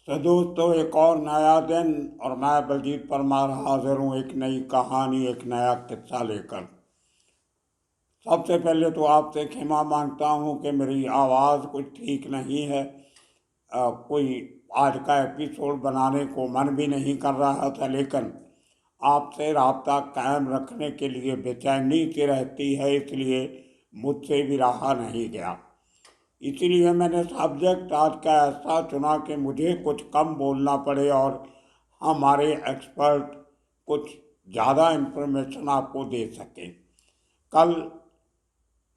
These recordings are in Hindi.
तो दोस्तों, एक और नया दिन और मैं बलजीत परमार हाजिर हूँ एक नई कहानी, एक नया किस्सा लेकर। सबसे पहले तो आपसे क्षमा मांगता हूँ कि मेरी आवाज़ कुछ ठीक नहीं है। कोई आज का एपिसोड बनाने को मन भी नहीं कर रहा था, लेकिन आपसे राब्ता कायम रखने के लिए बेचैनी सी रहती है, इसलिए मुझसे भी रहा नहीं गया। इसीलिए मैंने सब्जेक्ट आज का ऐसा चुना कि मुझे कुछ कम बोलना पड़े और हमारे एक्सपर्ट कुछ ज़्यादा इन्फॉर्मेशन आपको दे सकें। कल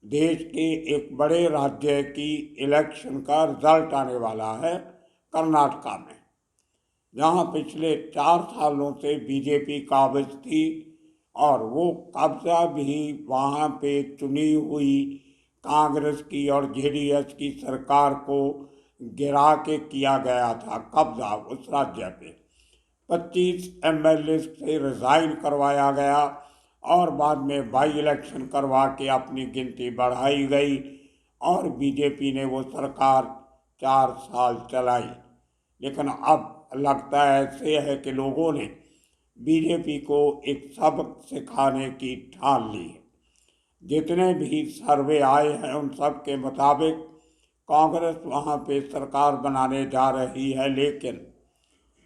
देश के एक बड़े राज्य की इलेक्शन का रिजल्ट आने वाला है, कर्नाटका में, जहाँ पिछले 4 सालों से बीजेपी काबिज थी और वो कब्जा भी वहाँ पे चुनी हुई कांग्रेस की और जेडीएस की सरकार को गिरा के किया गया था कब्जा उस राज्य पे। 25 एमएलए से रिजाइन करवाया गया और बाद में बाई इलेक्शन करवा के अपनी गिनती बढ़ाई गई और बीजेपी ने वो सरकार 4 साल चलाई। लेकिन अब लगता ऐसे है कि लोगों ने बीजेपी को एक सबक सिखाने की ठान ली है। जितने भी सर्वे आए हैं उन सब के मुताबिक कांग्रेस वहाँ पे सरकार बनाने जा रही है, लेकिन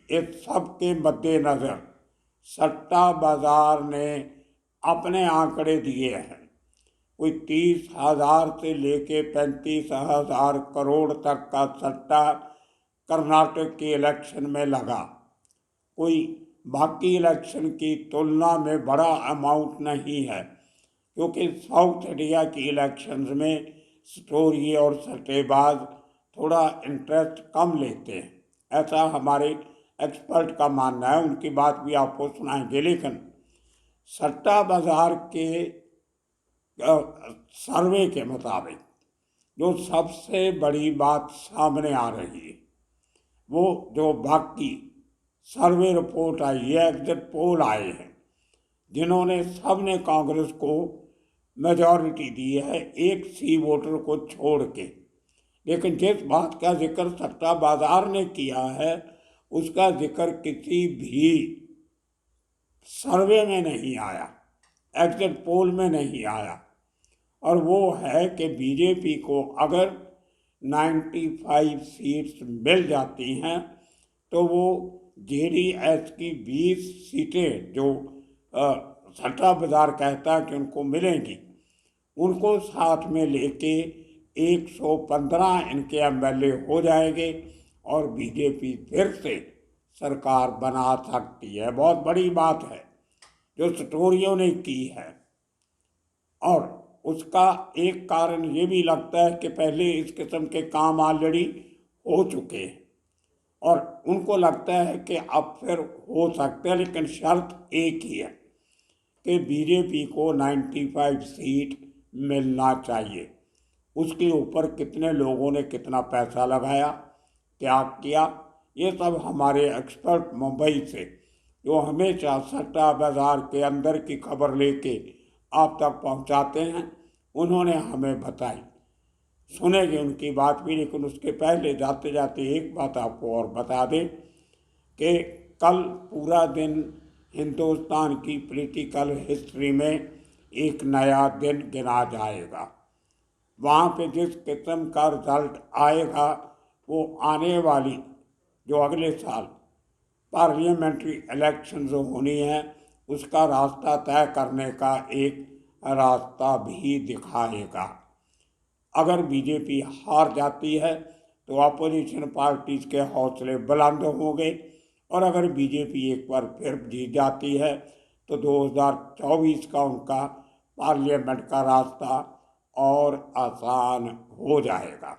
इस सब के मद्देनज़र सट्टा बाजार ने अपने आंकड़े दिए हैं। कोई 30,000 से लेके 35,000 करोड़ तक का सट्टा कर्नाटक के इलेक्शन में लगा। कोई बाकी इलेक्शन की तुलना में बड़ा अमाउंट नहीं है, क्योंकि साउथ इंडिया की इलेक्शंस में स्टोरी और सट्टेबाज थोड़ा इंटरेस्ट कम लेते हैं, ऐसा हमारे एक्सपर्ट का मानना है। उनकी बात भी आपको सुनाएंगे। लेकिन सट्टा बाजार के सर्वे के मुताबिक जो सबसे बड़ी बात सामने आ रही है, वो जो बाकी सर्वे रिपोर्ट आई है, एग्जिट पोल आए हैं, जिन्होंने सबने कांग्रेस को मेजॉरिटी दी है एक सी वोटर को छोड़ के। लेकिन जिस बात का जिक्र सट्टा बाजार ने किया है उसका जिक्र किसी भी सर्वे में नहीं आया, एग्जिट पोल में नहीं आया। और वो है कि बीजेपी को अगर 95 सीट्स मिल जाती हैं तो वो जेडीएस की 20 सीटें जो सट्टा बाजार कहता है कि उनको मिलेंगी, उनको साथ में लेके 115 इनके एमएलए हो जाएंगे और बीजेपी फिर से सरकार बना सकती है। बहुत बड़ी बात है जो स्टोरियों ने की है। और उसका एक कारण ये भी लगता है कि पहले इस किस्म के काम ऑलरेडी हो चुके हैं और उनको लगता है कि अब फिर हो सकते हैं, लेकिन शर्त एक ही है कि बीजेपी को 95 सीट मिलना चाहिए। उसके ऊपर कितने लोगों ने कितना पैसा लगाया, क्या किया, ये सब हमारे एक्सपर्ट मुंबई से, जो हमेशा सट्टा बाजार के अंदर की खबर लेके आप तक पहुंचाते हैं, उन्होंने हमें बताई। सुनेंगे उनकी बात भी, लेकिन उसके पहले जाते जाते एक बात आपको और बता दें कि कल पूरा दिन हिंदुस्तान की पॉलिटिकल हिस्ट्री में एक नया दिन गिना जाएगा। वहाँ पे जिस किस्म का रिजल्ट आएगा वो आने वाली जो अगले साल पार्लियामेंट्री इलेक्शंस होनी है उसका रास्ता तय करने का एक रास्ता भी दिखाएगा। अगर बीजेपी हार जाती है तो अपोजिशन पार्टीज के हौसले बुलंद होंगे और अगर बीजेपी एक बार फिर जीत जाती है तो 2024 का उनका पार्लियामेंट का रास्ता और आसान हो जाएगा।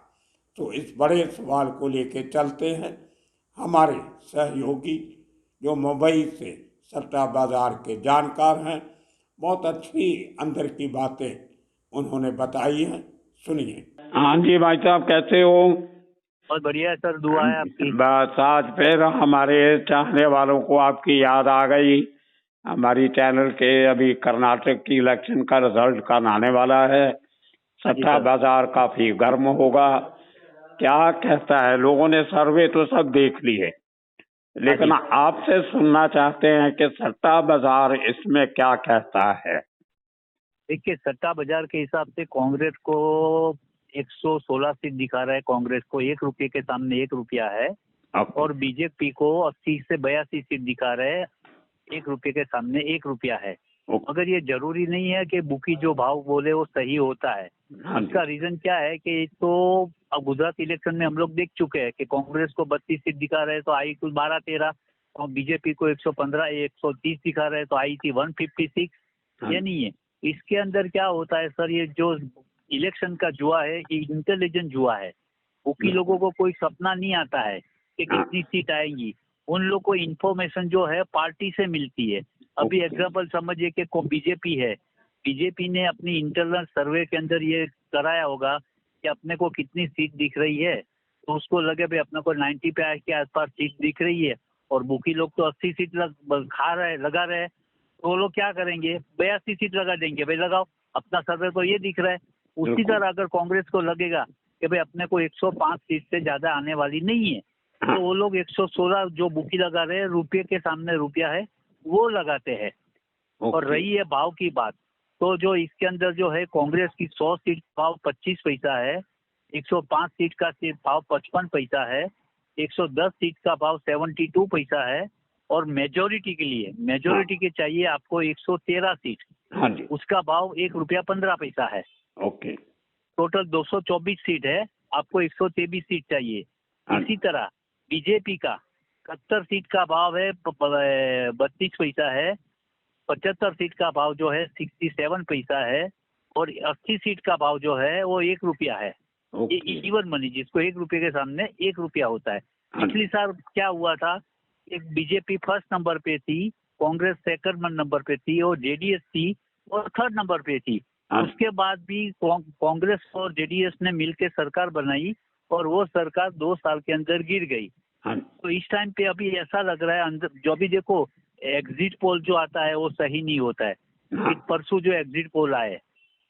तो इस बड़े सवाल को लेके चलते हैं। हमारे सहयोगी जो मुंबई से सट्टा बाजार के जानकार हैं, बहुत अच्छी अंदर की बातें उन्होंने बताई हैं, सुनिए। हाँ जी भाई साहब, कैसे हो? बहुत बढ़िया सर, दुआ है आपकी। बस आज फिर हमारे चाहने वालों को आपकी याद आ गई। हमारी चैनल के अभी कर्नाटक की इलेक्शन का रिजल्ट कल आने वाला है। सट्टा बाजार काफी गर्म होगा, क्या कहता है, लोगों ने सर्वे तो सब देख लिए, लेकिन आपसे सुनना चाहते हैं कि सट्टा बाजार इसमें क्या कहता है। देखिए, सट्टा बाजार के हिसाब से कांग्रेस को 116 सीट दिखा रहा है। कांग्रेस को 1 रुपये के सामने 1 रुपया है। और बीजेपी को 80 से 82 सीट दिखा रहे हैं, 1 रुपये के सामने 1 रुपया है। मगर ये जरूरी नहीं है कि बुकी जो भाव बोले वो सही होता है। इसका रीजन क्या है कि तो अब गुजरात इलेक्शन में हम लोग देख चुके हैं कि कांग्रेस को 32 सीट दिखा रहे हैं तो आई कुल 12-13, और बीजेपी को 115 130 दिखा रहे हैं तो आई थी 156। ये नहीं है। इसके अंदर क्या होता है सर, ये जो इलेक्शन का जुआ है ये इंटेलिजेंट जुआ है। बुकी लोगों को कोई सपना नहीं आता है कि कितनी सीट आएंगी। उन लोग को इन्फॉर्मेशन जो है पार्टी से मिलती है। अभी एग्जाम्पल समझिए कि बीजेपी है, बीजेपी ने अपनी इंटरनल सर्वे के अंदर ये कराया होगा कि अपने को कितनी सीट दिख रही है, तो उसको लगे भाई अपने को 90 पे के आसपास सीट दिख रही है, और बुकी लोग तो 80 सीट लगा रहे हैं, तो वो लोग क्या करेंगे, 82 सीट लगा देंगे, भाई लगाओ, अपना सर्वे तो ये दिख रहा है। उसी तरह अगर कांग्रेस को लगेगा कि भाई अपने को 105 सीट से ज्यादा आने वाली नहीं है, तो वो लोग 116 जो बुकी लगा रहे हैं, रुपये के सामने रुपया है, वो लगाते हैं। और रही है भाव की बात, तो जो इसके अंदर जो है कांग्रेस की 100 सीट भाव 25 पैसा है, 105 सीट का भाव 55 पैसा है, 110 सीट का भाव 72 पैसा है, और मेजोरिटी के लिए, मेजोरिटी के चाहिए आपको 113 सीट, उसका भाव 1 रुपया 15 पैसा है। टोटल 224 सीट है, आपको 123 सीट चाहिए। इसी तरह बीजेपी का 71 सीट का भाव है 32 पैसा है, 75 सीट का भाव जो है 67 पैसा है, और 80 सीट का भाव जो है वो 1 रुपया है। ये इवन मनी, जिसको 1 रुपये के सामने 1 रुपया होता है। पिछली साल क्या हुआ था, एक बीजेपी फर्स्ट नंबर पे थी, कांग्रेस सेकंड नंबर पे थी, और जेडीएस थी और थर्ड नंबर पे थी। उसके बाद भी कांग्रेस और जेडीएस ने मिलकर सरकार बनाई, और वो सरकार 2 साल के अंदर गिर गई। तो इस टाइम पे अभी ऐसा लग रहा है अंदर, जो भी देखो एग्जिट पोल जो आता है वो सही नहीं होता है। परसों जो एग्जिट पोल आए,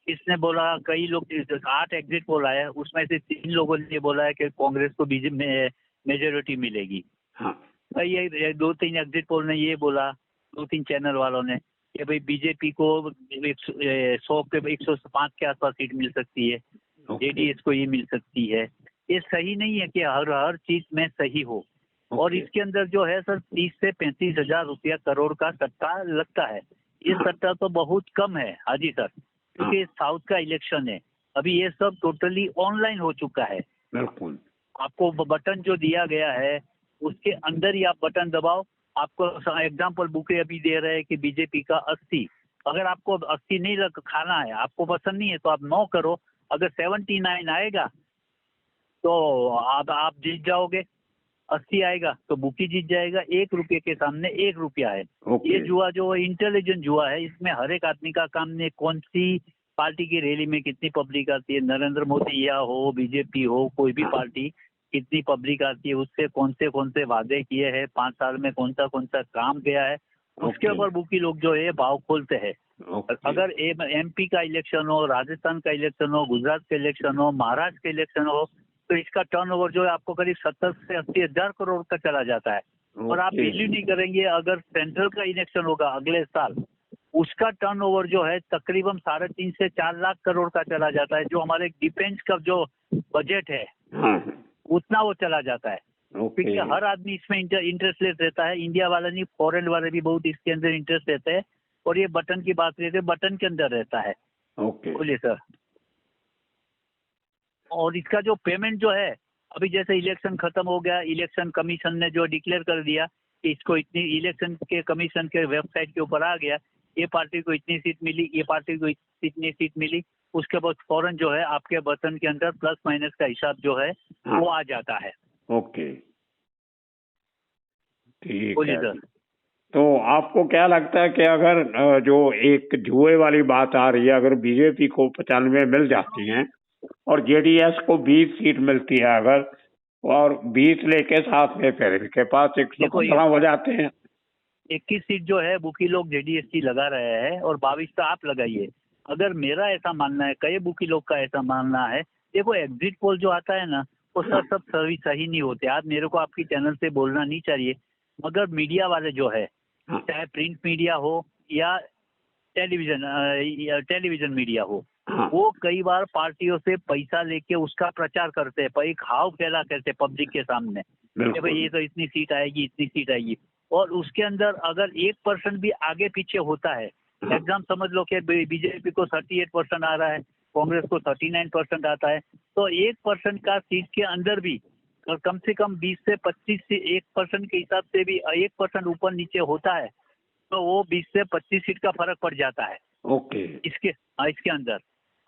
इसने बोला, कई लोग 8 एग्जिट पोल आए, उसमें से 3 लोगों ने बोला है कि कांग्रेस को बीजेपी में मेजोरिटी मिलेगी। ये 2-3 एग्जिट पोल ने ये बोला, 2-3 चैनल वालों ने, कि भाई बीजेपी को 100 पे 105 के आसपास सीट मिल सकती है, जेडीएस को ये मिल सकती है। ये सही नहीं है कि हर चीज में सही हो। और इसके अंदर जो है सर 30 से 35 हजार रुपया करोड़ का सट्टा लगता है। ये सट्टा तो बहुत कम है हाजी सर, क्योंकि साउथ का इलेक्शन है। अभी ये सब टोटली ऑनलाइन हो चुका है। बिल्कुल। आपको बटन जो दिया गया है उसके अंदर ही आप बटन दबाओ। आपको एग्जाम्पल बुके अभी दे रहे हैं कि बीजेपी का 80, अगर आपको 80 नहीं खाना है, आपको पसंद नहीं है, तो आप 9 करो। अगर 79 आएगा तो आप जीत जाओगे, 80 आएगा तो बुकी जीत जाएगा। 1 रुपये के सामने 1 रुपया है। ये जुआ जो इंटेलिजेंट जुआ है, इसमें हर एक आदमी का काम नहीं, कौन सी पार्टी की रैली में कितनी पब्लिक आती है, नरेंद्र मोदी या हो, बीजेपी हो, कोई भी पार्टी, कितनी पब्लिक आती है, उससे कौन से वादे किए हैं, 5 साल में कौन सा काम किया है, उसके ऊपर बुकी लोग जो है भाव खोलते हैं। अगर एमपी का इलेक्शन हो, राजस्थान का इलेक्शन हो, गुजरात का इलेक्शन हो, महाराष्ट्र का इलेक्शन हो, तो इसका टर्नओवर जो है आपको करीब 70 से 80 हजार करोड़ का चला जाता है। और आप बिलीव नहीं करेंगे, अगर सेंट्रल का इलेक्शन होगा अगले साल, उसका टर्नओवर जो है तकरीबन 3.5 से 4 लाख करोड़ का चला जाता है। जो हमारे डिफेंस का जो बजट है उतना वो चला जाता है। क्योंकि हर आदमी इसमें इंटरेस्ट लेते रहता है। इंडिया वाला नहीं, फॉरेन वाले भी बहुत इसके अंदर इंटरेस्ट लेते हैं। और ये बटन की बात रहती है, बटन के अंदर रहता है। बोलिए सर। और इसका जो पेमेंट जो है, अभी जैसे इलेक्शन खत्म हो गया, इलेक्शन कमीशन ने जो डिक्लेयर कर दिया कि इसको इतनी, इलेक्शन के कमीशन के वेबसाइट के ऊपर आ गया, ये पार्टी को इतनी सीट मिली, ये पार्टी को इतनी सीट मिली, उसके बाद फौरन जो है आपके बटन के अंदर प्लस माइनस का हिसाब जो है वो आ जाता है। ठीक है सर। तो आपको क्या लगता है कि अगर जो एक जुए वाली बात आ रही है, अगर बीजेपी को 95 मिल जाती हैं और जेडीएस को 20 सीट मिलती है अगर, और 20 लेके साथ में फिर इनके पास 115 हो जाते हैं। 21 सीट जो है बुकी लोग जेडीएस की लगा रहे हैं, और 22 तो आप लगाइए। अगर मेरा ऐसा मानना है, कई बुकी लोग का ऐसा मानना है, देखो एग्जिट पोल जो आता है ना, वो सब सही नहीं होते। आज मेरे को आपकी चैनल से बोलना नहीं चाहिए, मगर मीडिया वाले जो है, चाहे प्रिंट मीडिया हो या टेलीविजन मीडिया हो, वो कई बार पार्टियों से पैसा लेके उसका प्रचार करते हैं, एक हाव फैला करते पब्लिक के सामने कि भाई ये तो इतनी सीट आएगी, इतनी सीट आएगी, और उसके अंदर अगर 1% भी आगे पीछे होता है, एग्जाम समझ लो कि बीजेपी को 38% आ रहा है, कांग्रेस को 39% आता है, तो 1% का सीट के अंदर भी और कम से कम 20 से 25 से 1% के हिसाब से भी 1% ऊपर नीचे होता है, तो वो 20 से 25 सीट का फर्क पड़ जाता है। ओके। इसके अंदर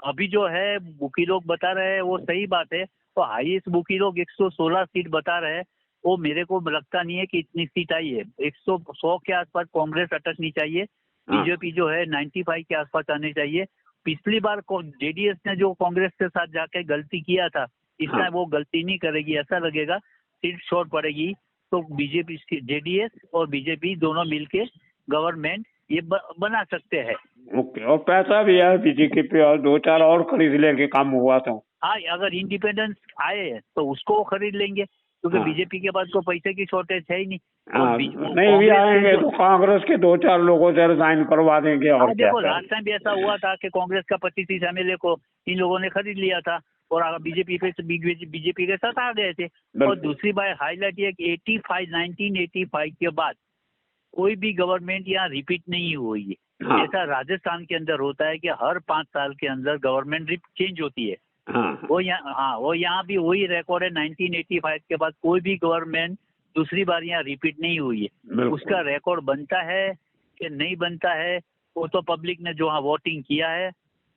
अभी जो है बुकी लोग बता रहे हैं वो सही बात है, तो हाईएस्ट बुकी लोग 116 सीट बता रहे हैं, वो मेरे को लगता नहीं है कि इतनी सीट आई है। 100 के आसपास कांग्रेस अटकनी चाहिए, बीजेपी जो है 95 के आसपास आने चाहिए। पिछली बार जेडीएस ने जो कांग्रेस के साथ जाके गलती किया था, इस टाइम वो गलती नहीं करेगी, ऐसा लगेगा। सीट शॉर्ट पड़ेगी तो बीजेपी, जेडीएस और बीजेपी दोनों मिलके गवर्नमेंट ये बना सकते हैं। ओके। और पैसा भी है बीजेपी पे, और 2-4 और खरीद लेंगे, काम हुआ तो। हाँ, अगर इंडिपेंडेंस आए तो उसको वो खरीद लेंगे, क्योंकि बीजेपी के पास को पैसे की शॉर्टेज है ही नहीं। नहीं भी आएंगे तो कांग्रेस के 2-4 लोगों से रिजाइन करवा देंगे। और देखो लास्ट टाइम भी ऐसा हुआ था कि कांग्रेस का 25 एमएलए को इन लोगों ने खरीद लिया था और बीजेपी के साथ आ गए थे। और दूसरी बात हाईलाइट ये कि 1985 के बाद कोई भी गवर्नमेंट यहाँ रिपीट नहीं हुई है। जैसा राजस्थान के अंदर होता है कि हर 5 साल के अंदर गवर्नमेंट चेंज होती है, वो यहाँ भी वही रिकॉर्ड है। 1985 के बाद कोई भी गवर्नमेंट दूसरी बार यहाँ रिपीट नहीं हुई है। उसका रिकॉर्ड बनता है कि नहीं बनता है, वो तो पब्लिक ने जो वोटिंग किया है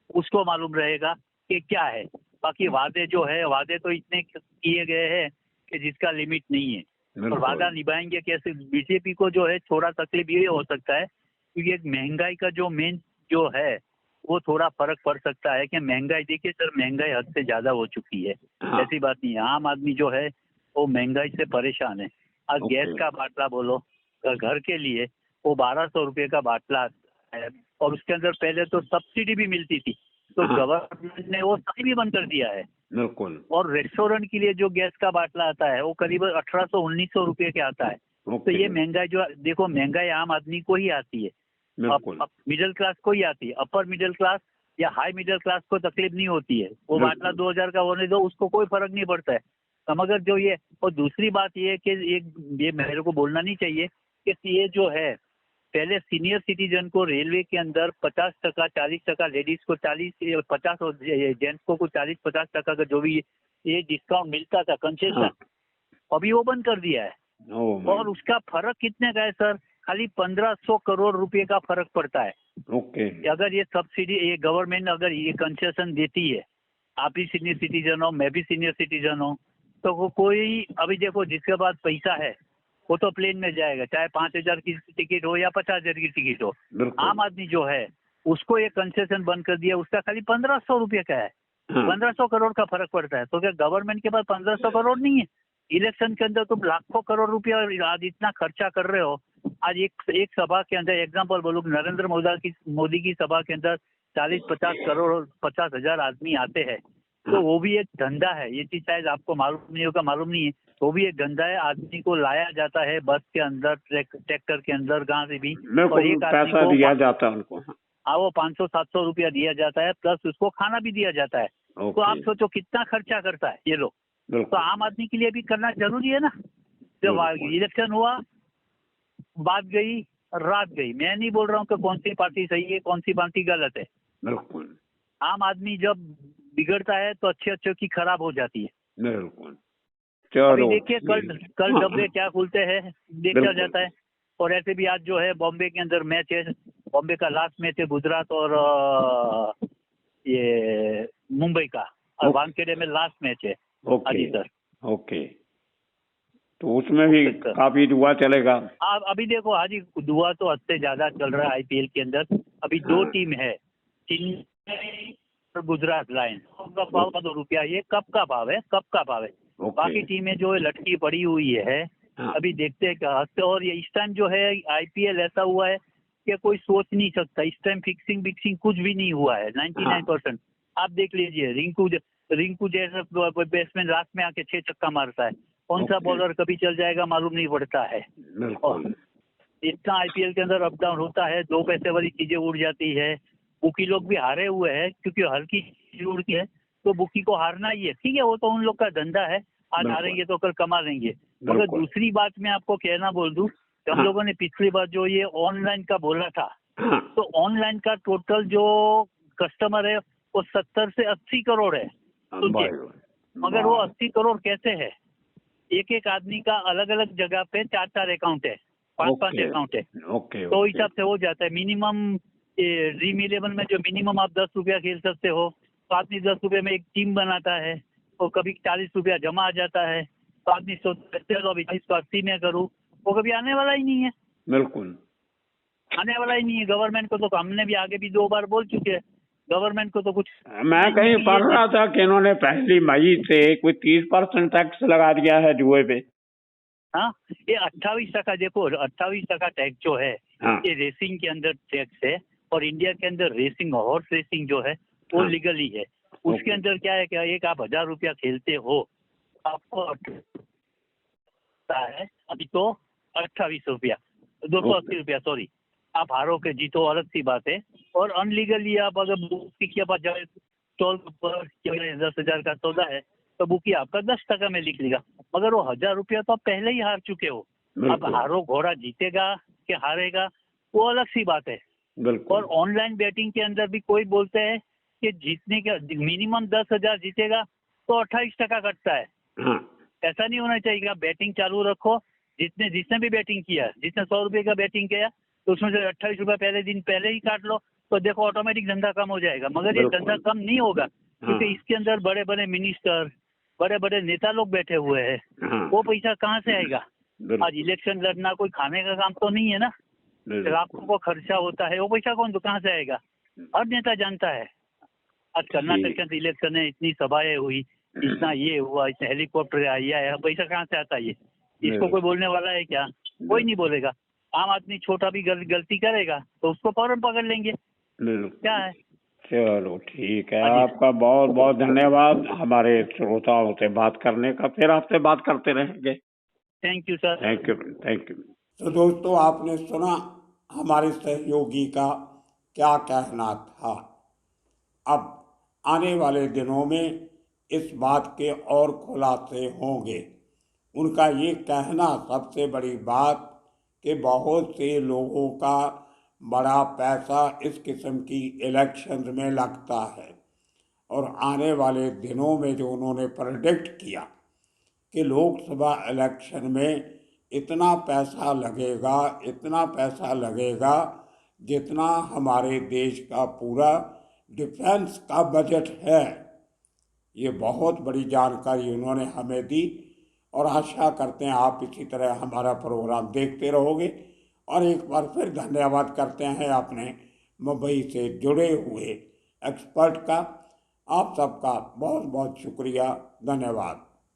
उसको मालूम रहेगा कि क्या है। बाकी वादे जो है, वादे तो इतने किए गए हैं कि जिसका लिमिट नहीं है, और वादा निभाएंगे कैसे। बीजेपी को जो है थोड़ा तकलीफ ये हो सकता है क्योंकि एक महंगाई का जो मेन जो है वो थोड़ा फर्क पड़ सकता है कि महंगाई, देखिए सर, महंगाई हद से ज्यादा हो चुकी है। ऐसी बात नहीं है, आम आदमी जो है वो महंगाई से परेशान है। आज गैस का बाटला बोलो घर के लिए, वो 1200 रुपये का बाटला है, और उसके अंदर पहले तो सब्सिडी भी मिलती थी, तो गवर्नमेंट ने वो सभी भी बंद कर दिया है। बिल्कुल। और रेस्टोरेंट के लिए जो गैस का बाटला आता है वो करीब 1800-1900 रुपये के आता है। तो ये महंगाई जो देखो, महंगाई आम आदमी को ही आती है, मिडिल क्लास को ही आती है। अपर मिडिल क्लास या हाई मिडिल क्लास को तकलीफ नहीं होती है, वो बाटला 2000 का होने दो, उसको कोई फर्क नहीं पड़ता है। मगर जो ये, और दूसरी बात ये कि ये मेरे को बोलना नहीं चाहिए कि ये जो है पहले सीनियर सिटीजन को रेलवे के अंदर 50%, 40%, लेडीज को 40-50 और जेंट्स को कुछ 40-50% का जो भी ये डिस्काउंट मिलता था, कंसेशन, अभी वो बंद कर दिया है। और उसका फर्क कितने का है सर? खाली 1500 करोड़ रुपए का फर्क पड़ता है। अगर ये सब्सिडी, ये गवर्नमेंट अगर ये कंसेशन देती है, आप भी सीनियर सिटीजन हो, मैं भी सीनियर सिटीजन हूँ, तो वो कोई, अभी देखो जिसके पास पैसा है वो तो प्लेन में जाएगा, चाहे 5000 की टिकट हो या 50,000 की टिकट हो। आम आदमी जो है उसको ये कंसेशन बंद कर दिया, उसका खाली 1500 रुपये का है। 1500 करोड़ का फर्क पड़ता है। तो क्या गवर्नमेंट के पास 1500 करोड़ नहीं है? इलेक्शन के अंदर तुम लाखों करोड़ रुपया आज इतना खर्चा कर रहे हो। आज एक सभा के अंदर एग्जाम्पल बोलूं, नरेंद्र मोदी की सभा के अंदर 40-50 करोड़ 50,000 आदमी आते हैं, तो वो भी एक धंधा है। ये चीज शायद आपको मालूम नहीं होगा, मालूम नहीं है, वो भी एक धंधा है। आदमी को लाया जाता है बस के अंदर, ट्रैक्टर के अंदर, कहाँ से भी, और एक आदमी को दिया जाता है उनको। हाँ, वो 500-700 रुपया दिया जाता है, प्लस उसको खाना भी दिया जाता है। तो आप सोचो कितना खर्चा करता है ये लोग। तो आम आदमी के लिए भी करना जरूरी है ना। जब इलेक्शन हुआ, बात गई, रात गई। मैं नहीं बोल रहा हूँ कि कौन सी पार्टी सही है, कौन सी पार्टी गलत है। बिल्कुल। आम आदमी जब बिगड़ता है तो अच्छे की खराब हो जाती है। बिल्कुल। अभी देखिए कल डब्बे क्या खुलते हैं, देखा जाता है। और ऐसे भी आज जो है बॉम्बे के अंदर मैच है, बॉम्बे का लास्ट मैच है गुजरात और ये मुंबई का, और वानखेड़े में लास्ट मैच है। Okay sir. ओके, तो उसमें भी काफी दुआ चलेगा। अभी देखो हाजी, दुआ तो हद से ज्यादा चल रहा है आईपीएल के अंदर। अभी 2 टीम है, चेन्नई और गुजरात लायंस। का भाव ₹2, ये कब का भाव है। बाकी टीमें जो है लटकी पड़ी हुई है। अभी देखते हैं क्या। और ये इस टाइम जो है आईपीएल ऐसा हुआ है कि कोई सोच नहीं सकता। इस टाइम फिक्सिंग कुछ भी नहीं हुआ है। 99% आप देख लीजिए। रिंकू जैसा बैट्समैन लास्ट में आके 6 छक्का मारता है, कौन सा बॉलर कभी चल जाएगा मालूम नहीं पड़ता है। और इतना आईपीएल के अंदर अप डाउन होता है, 2 पैसे वाली चीजें उड़ जाती है। बुकी लोग भी हारे हुए हैं क्योंकि हल्की चीज उड़ती है तो बुकी को हारना ही है, ठीक है, वो तो उन लोग का धंधा है, आज हारेंगे तो कल कमा लेंगे। मगर दूसरी बात मैं आपको कहना बोल दूं, हम लोगों ने पिछली बार जो ये ऑनलाइन का बोला था, तो ऑनलाइन का टोटल जो कस्टमर है वो 70 से 80 करोड़ है, मगर वो 80 करोड़ कैसे है? एक एक आदमी का अलग अलग जगह पे 4 अकाउंट है, 5 अकाउंट है, तो हिसाब से हो जाता है। मिनिमम ड्रीम 11 में जो मिनिमम आप 10 रुपया खेल सकते हो, तो आदमी 10 रुपये में एक टीम बनाता है, और कभी 40 रुपया जमा आ जाता है, तो आदमी सोचते हो अभी 80 में करूँ, वो कभी आने वाला ही नहीं है, बिल्कुल आने वाला ही नहीं है। गवर्नमेंट को तो हमने भी आगे भी 2 बार बोल चुके हैं, गवर्नमेंट को तो कुछ। मैं कहीं पढ़ रहा था कि इन्होंने 1 मई से कोई 30% टैक्स लगा दिया है जुए पे। हाँ, ये 28% देखो, 28% टैक्स जो है, ये रेसिंग के अंदर टैक्स है, और इंडिया के अंदर रेसिंग हॉर्स रेसिंग जो है वो लीगल ही है। उसके अंदर क्या है, क्या एक आप 1000 रुपया खेलते हो, आपको है अभी तो 28 रुपया, 280 रुपया, सॉरी, आप हारो के जीतो अलग सी बात है। और अनलीगली आप अगर बुकी के पास जाए, स्टॉल पर 10,000 का सौदा है तो बुकी आपका 10% में लिख लेगा, मगर वो 1000 रुपया तो आप पहले ही हार चुके हो। अब हारो घोड़ा जीतेगा कि हारेगा वो अलग सी बात है। और ऑनलाइन बैटिंग के अंदर भी कोई बोलते हैं कि जीतने का मिनिमम 10,000 जीतेगा तो 28% कटता है। ऐसा नहीं होना चाहिए। आप बैटिंग चालू रखो, जिसने भी बैटिंग किया, जिसने 100 रुपये का बैटिंग किया तो उसमें से 28 रुपये पहले दिन पहले ही काट लो, तो देखो ऑटोमेटिक धंधा कम हो जाएगा। मगर ये धंधा कम नहीं होगा, क्योंकि इसके अंदर बड़े बड़े मिनिस्टर, बड़े बड़े नेता लोग बैठे हुए हैं, वो पैसा कहाँ से आएगा? आज इलेक्शन लड़ना कोई खाने का काम तो नहीं है ना, लाखों को खर्चा होता है, वो पैसा कहाँ से आएगा? हर नेता जानता है। आज कर्नाटक के अंदर इलेक्शन है, इतनी सभाएं हुई, इतना ये हुआ, इतने हेलीकॉप्टर आया, पैसा कहाँ से आता है? ये इसको कोई बोलने वाला है क्या? कोई नहीं बोलेगा। आम आदमी छोटा भी गलती करेगा तो उसको फौरन पकड़ लेंगे। क्या है? चलो ठीक है, आपका बहुत बहुत धन्यवाद हमारे श्रोताओं से बात करने का। फिर आपसे बात करते रहेंगे। Thank you sir. Thank you, thank you. तो दोस्तों, आपने सुना हमारे सहयोगी का क्या कहना था। अब आने वाले दिनों में इस बात के और खुलासे होंगे। उनका ये कहना सबसे बड़ी बात कि बहुत से लोगों का बड़ा पैसा इस किस्म की इलेक्शंस में लगता है, और आने वाले दिनों में जो उन्होंने प्रेडिक्ट किया कि लोकसभा इलेक्शन में इतना पैसा लगेगा, इतना पैसा लगेगा जितना हमारे देश का पूरा डिफेंस का बजट है। ये बहुत बड़ी जानकारी उन्होंने हमें दी, और आशा करते हैं आप इसी तरह हमारा प्रोग्राम देखते रहोगे। और एक बार फिर धन्यवाद करते हैं अपने मुंबई से जुड़े हुए एक्सपर्ट का। आप सबका बहुत बहुत शुक्रिया, धन्यवाद।